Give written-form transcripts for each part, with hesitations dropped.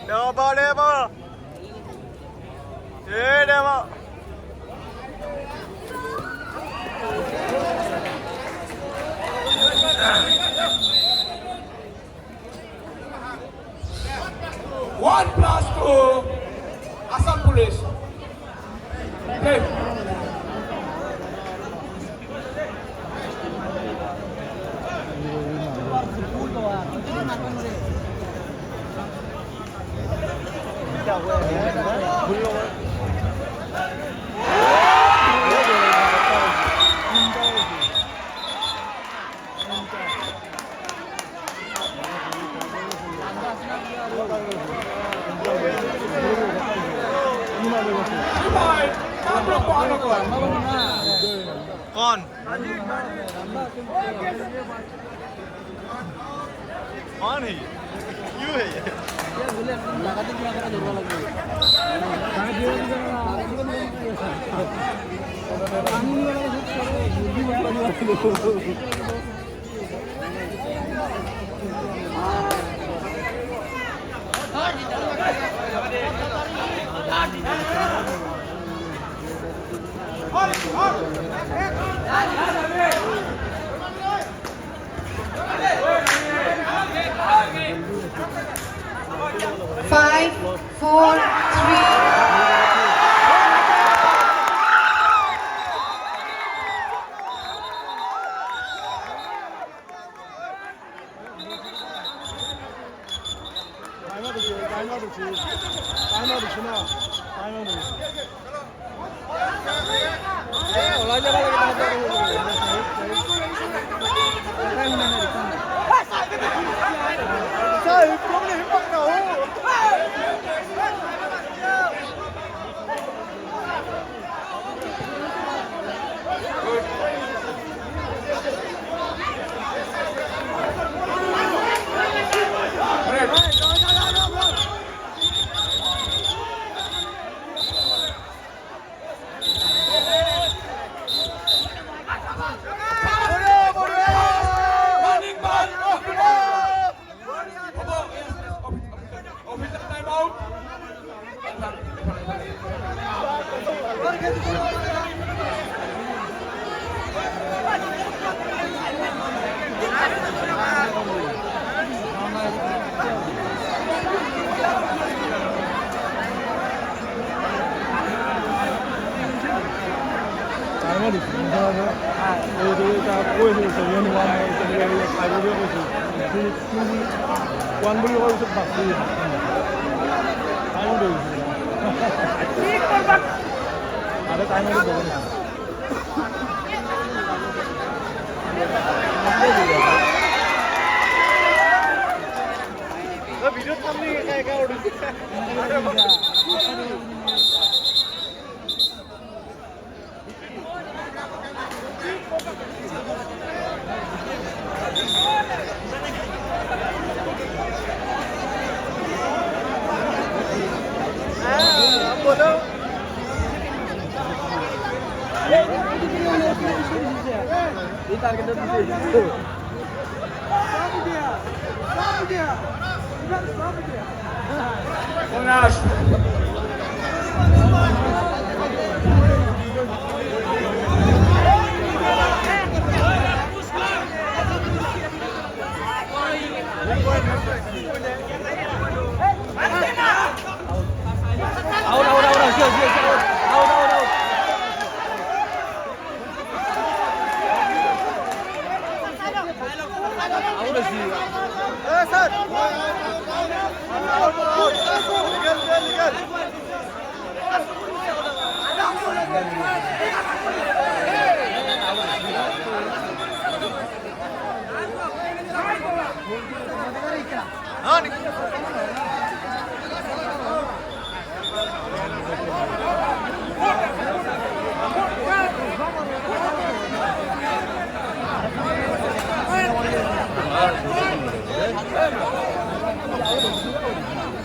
Never, never. Yeah, never. One plus two. Assam Police. Okay. Con. Con ही क्यों है ये Five, four, three.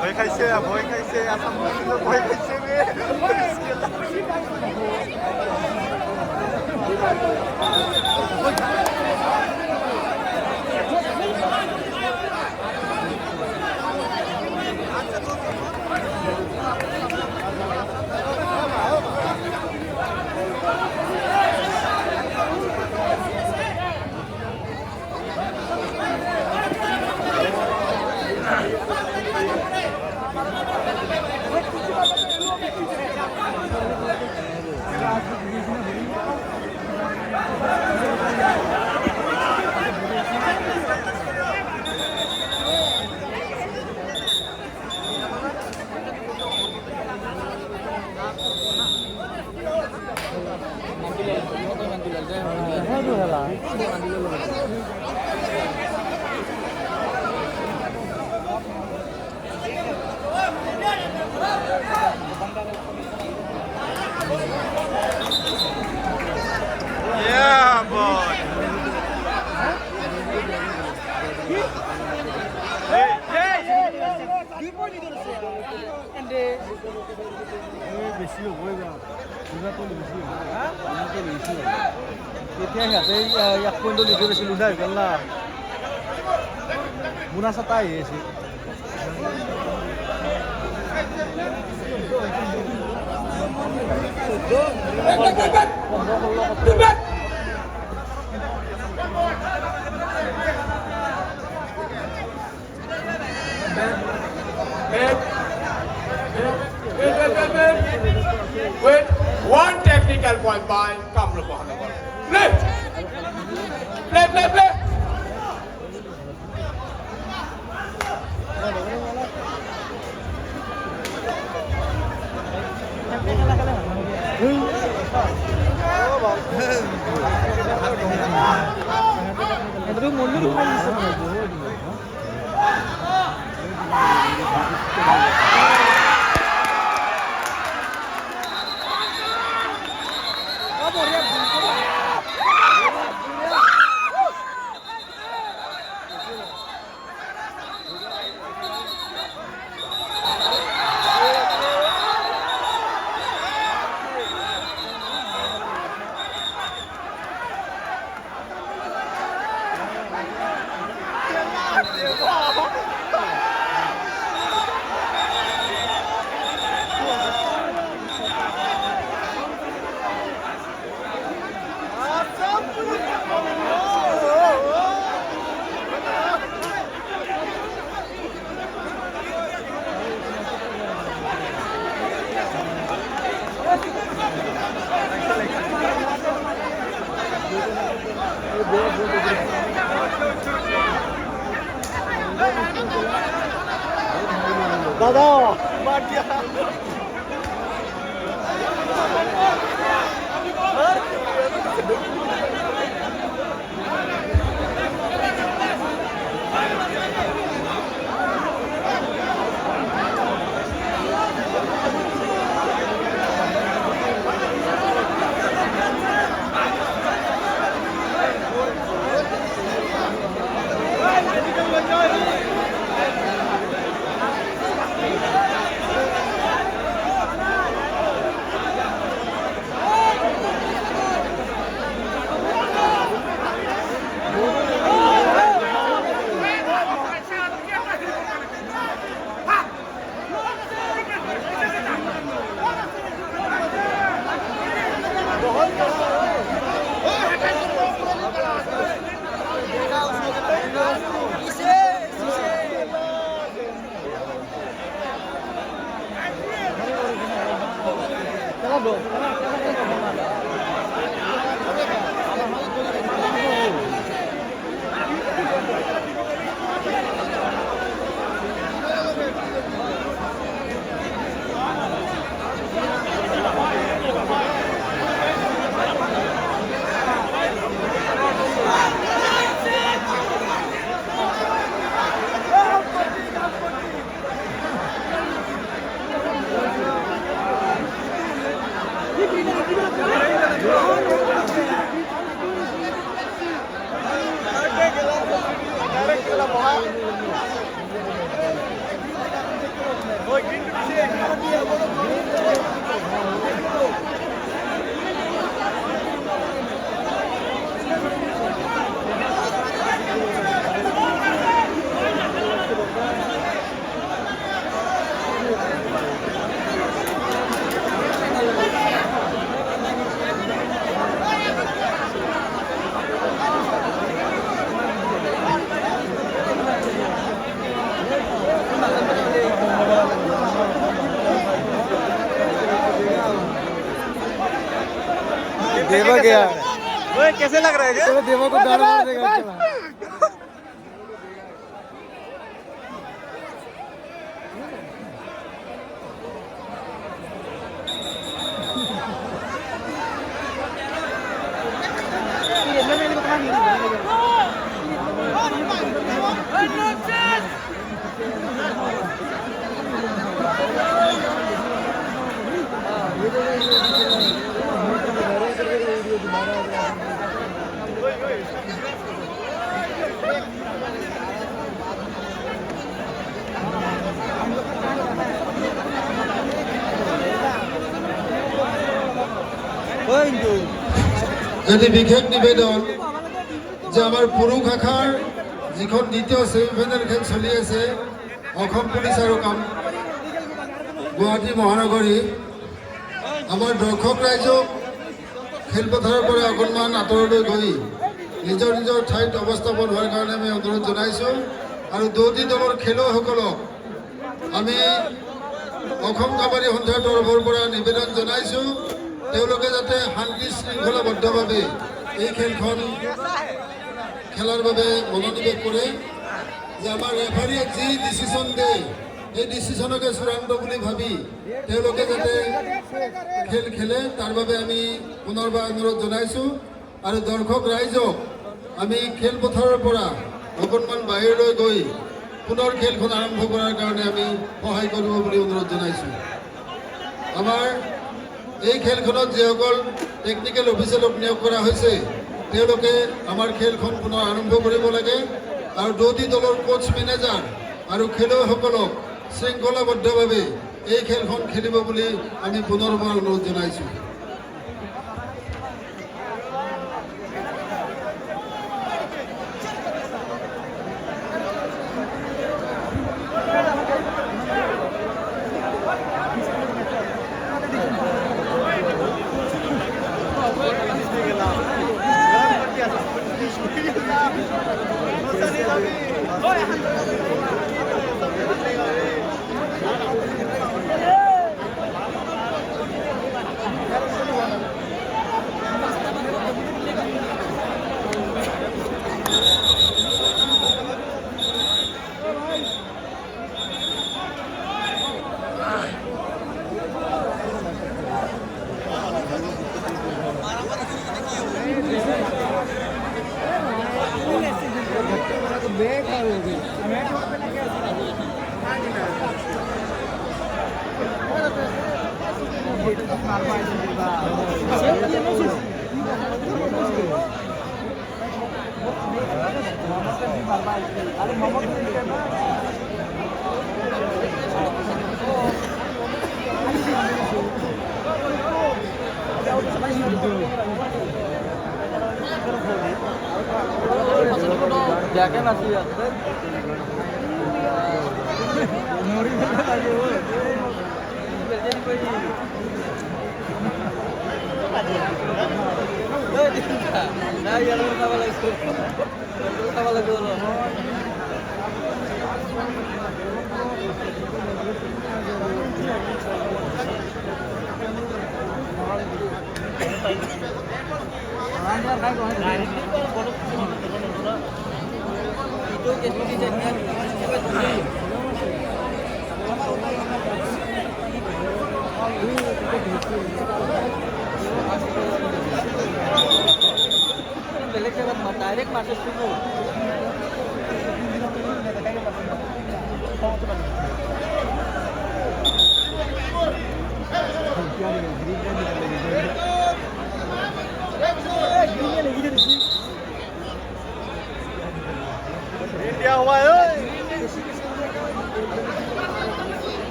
Boy कैसे है boy कैसे असम में boy कैसे में বেছি হ'ব এইবাৰ দুটাটো বেছি হ'ব দুটাটো বেছি হ'ব এতিয়া সিহঁতে 1 পইণ্টৰ লিডত আছিল উদাই গ'ল না মুনা চাটা আহি আছে Wait, one technical point by Kamru Mohanabal. Play! Play! দাদা মার দিয়া देवा गया ओए कैसे लग रहा है चलो देवा को गाना मार देगा चला এটি বিশেষ নিবেদন যে আমাৰ পুৰুষ শাখাৰ যিখন দ্বিতীয় ছেমিফাইনেল খেল চলি আছে অসম পুলিচ আৰু গুৱাহাটী মহানগৰী আমাৰ দৰ্শক ৰাইজক খেলপথাৰৰ পৰা অকণমান আঁতৰলৈ গৈ নিজৰ নিজৰ ঠাইত অৱস্থাপন হোৱাৰ কাৰণে আমি অনুৰোধ জনাইছোঁ আৰু দুয়োটি দলৰ খেলুৱৈসকলক আমি অসম কাবাডী সন্থাৰ তৰফৰ পৰা নিবেদন জনাইছোঁ তেওঁলোকে যাতে শান্তি শৃংখলাবদ্ধভাৱে এই খেলখন খেলাৰ বাবে মনোনিৱেশ কৰে যে আমাৰ ৰেফাৰীয়ে যি ডিচিশ্যন দিয়ে এই ডিচিশ্যনকে চূড়ান্ত বুলি ভাবি তেওঁলোকে যাতে খেল খেলে তাৰ বাবে আমি পুনৰবাৰ অনুৰোধ জনাইছোঁ আৰু দৰ্শক ৰাইজক আমি খেলপথাৰৰ পৰা অকণমান বাহিৰলৈ গৈ পুনৰ খেলখন আৰম্ভ কৰাৰ কাৰণে আমি সহায় কৰিব বুলি অনুৰোধ জনাইছোঁ আমাৰ এই খেলখনত যিসকল টেকনিকেল অফিচাৰক নিয়োগ কৰা হৈছে তেওঁলোকে আমাৰ খেলখন পুনৰ আৰম্ভ কৰিব লাগে আৰু দুয়োটি দলৰ কোচ মেনেজাৰ আৰু খেলুৱৈসকলক শৃংখলাবদ্ধভাৱে এই খেলখন খেলিব বুলি আমি পুনৰবাৰ অনুৰোধ জনাইছোঁ jaket masih ya direct masuk situ. India हुआ है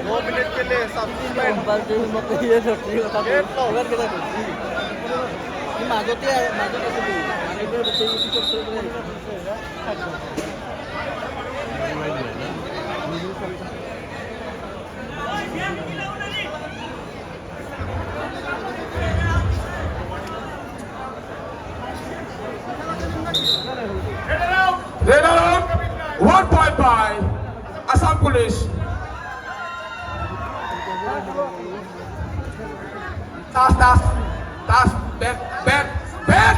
2 मिनट के लिए Red alert, 1 point by Assam Police. Task, back.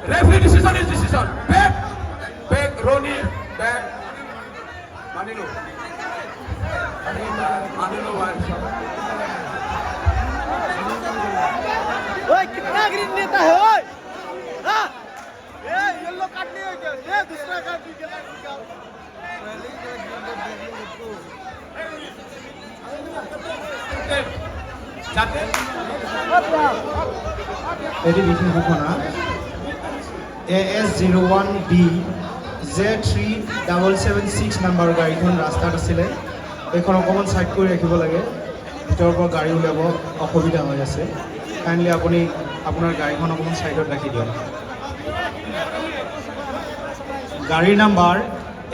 Referee decision is decision. Back, Ronnie, back. Manilo, one. ओए कितना ग्रीन देता है ओए हां ये येलो कार्ड नहीं है क्या ये दूसरा कार्ड निकाल এটি বিশেষ ঘোষণা AS01B Z3776 নাম্বাৰ গাড়ীখন ৰাস্তাত আছিলে এইখন অকণমান সাইড কৰি ৰাখিব লাগে ভিতৰৰ পৰা গাড়ী উলিয়াব অসুবিধা হৈ আছে কাইণ্ডলি আপুনি আপোনাৰ গাড়ীখন অকণমান ছাইডত ৰাখি দিয়ক গাড়ীৰ নাম্বাৰ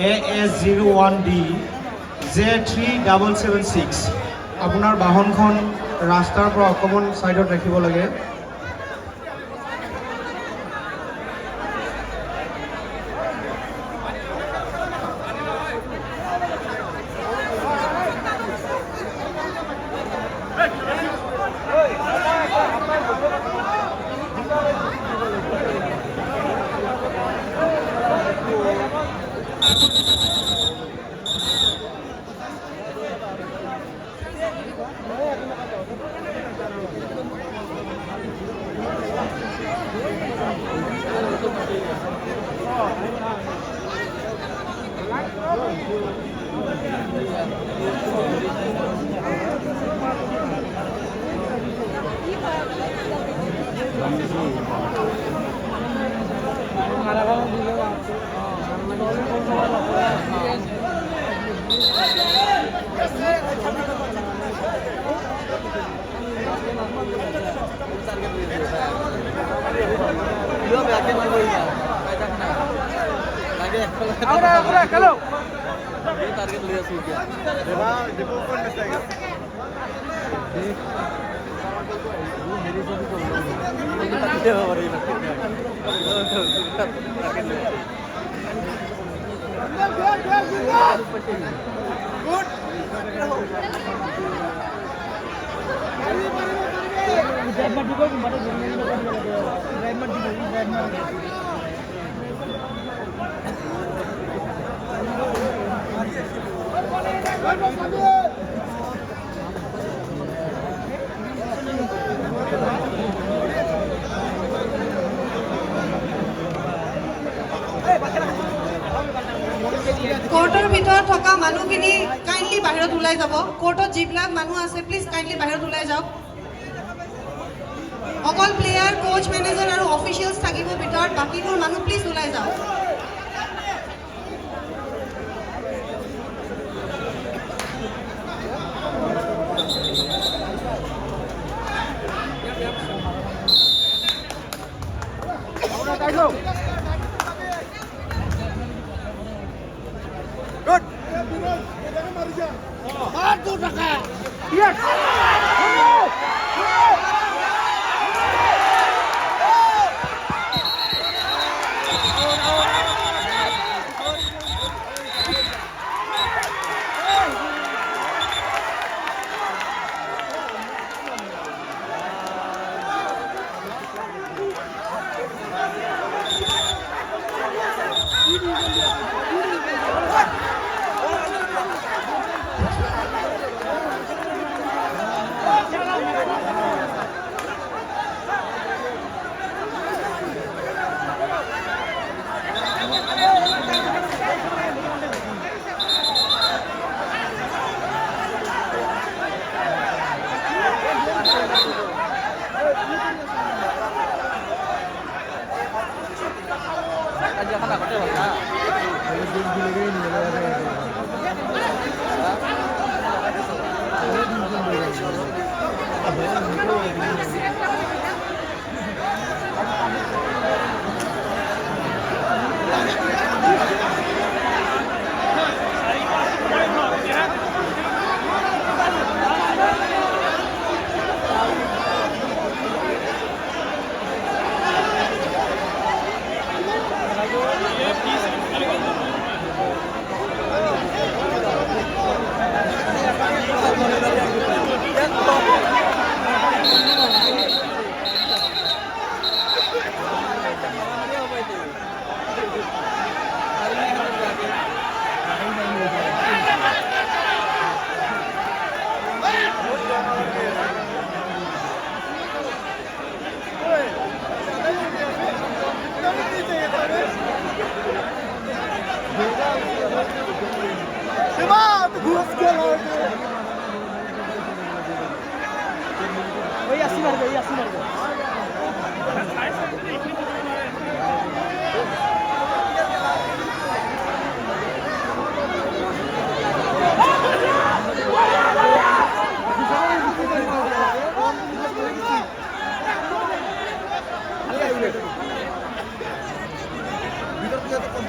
AS01D J3776 আপোনাৰ বাহনখন ৰাস্তাৰ পৰা অকণমান ছাইডত ৰাখিব লাগে কোৰ্টৰ ভিতৰত থকা মানুহখিনি কাইণ্ডলি বাহিৰত ওলাই যাব কোৰ্টত যিবিলাক মানুহ আছে প্লিজ কাইণ্ডলি বাহিৰত ওলাই যাওক অকল প্লেয়াৰ কোচ মেনেজাৰ আৰু অফিচিয়েলছ থাকিব ভিতৰত বাকীবোৰ মানুহ প্লিজ ওলাই যাওক क्या